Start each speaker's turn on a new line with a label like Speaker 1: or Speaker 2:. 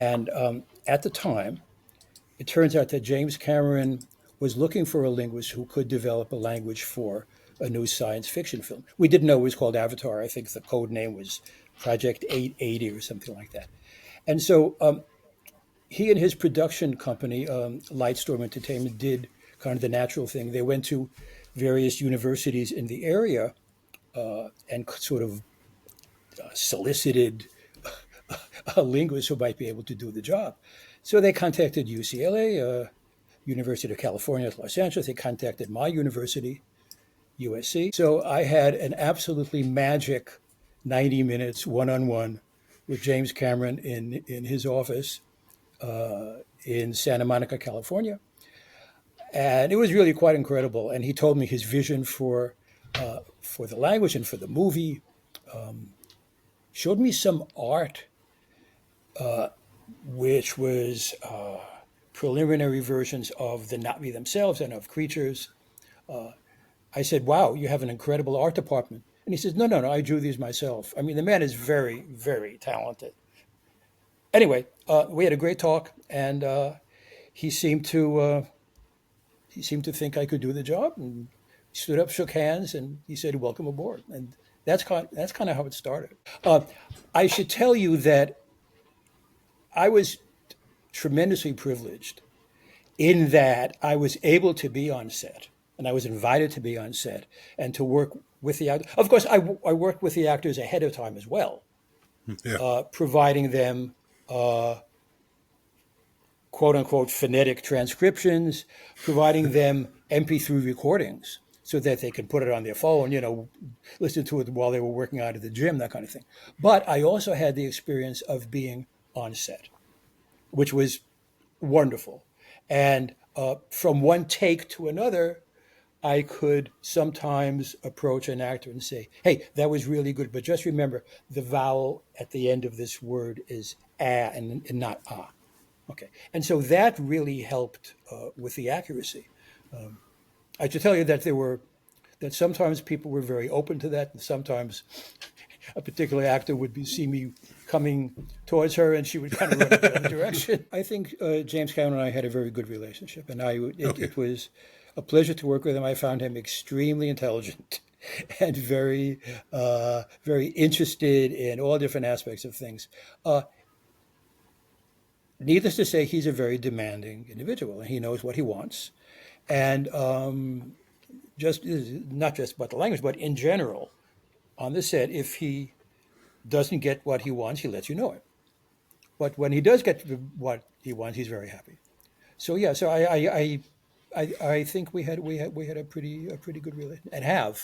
Speaker 1: And at the time, it turns out that James Cameron was looking for a linguist who could develop a language for a new science fiction film. We didn't know it was called Avatar. I think the code name was Project 880 or something like that. And so he and his production company, Lightstorm Entertainment, did kind of the natural thing. They went to various universities in the area and sort of solicited a linguist who might be able to do the job. So they contacted UCLA, University of California at Los Angeles. They contacted my university, USC. So I had an absolutely magic 90 minutes one on one with James Cameron in his office in Santa Monica, California. And it was really quite incredible. And he told me his vision for the language and for the movie, showed me some art, which was preliminary versions of the Navi themselves and of creatures. I said, "Wow, you have an incredible art department." And he says, "No, no, no, I drew these myself." I mean, the man is very, very talented. Anyway, we had a great talk, and he seemed to he seemed to think I could do the job. And he stood up, shook hands, and he said, "Welcome aboard." And that's kind of how it started. I should tell you that I was tremendously privileged in that I was able to be on set and I was invited to be on set and to work with the actors. Of course, I worked with the actors ahead of time as well,
Speaker 2: Yeah.
Speaker 1: providing them quote unquote phonetic transcriptions, providing them MP3 recordings so that they could put it on their phone, listen to it while they were working out at the gym, that kind of thing. But I also had the experience of being on set, which was wonderful. And from one take to another, I could sometimes approach an actor and say, "Hey, that was really good, but just remember the vowel at the end of this word is a and not ah." Okay. And so that really helped with the accuracy. I should tell you that sometimes people were very open to that, and sometimes a particular actor would see me coming towards her, and she would kind of run in the other direction. I think James Cameron and I had a very good relationship, and
Speaker 2: Okay.
Speaker 1: it was a pleasure to work with him. I found him extremely intelligent and very interested in all different aspects of things. Uh, Needless to say, he's a very demanding individual, and he knows what he wants. And just not just about the language, but in general, on the set, if he doesn't get what he wants, he lets you know it. But when he does get what he wants, he's very happy. So yeah, so I think we had a pretty good relation and have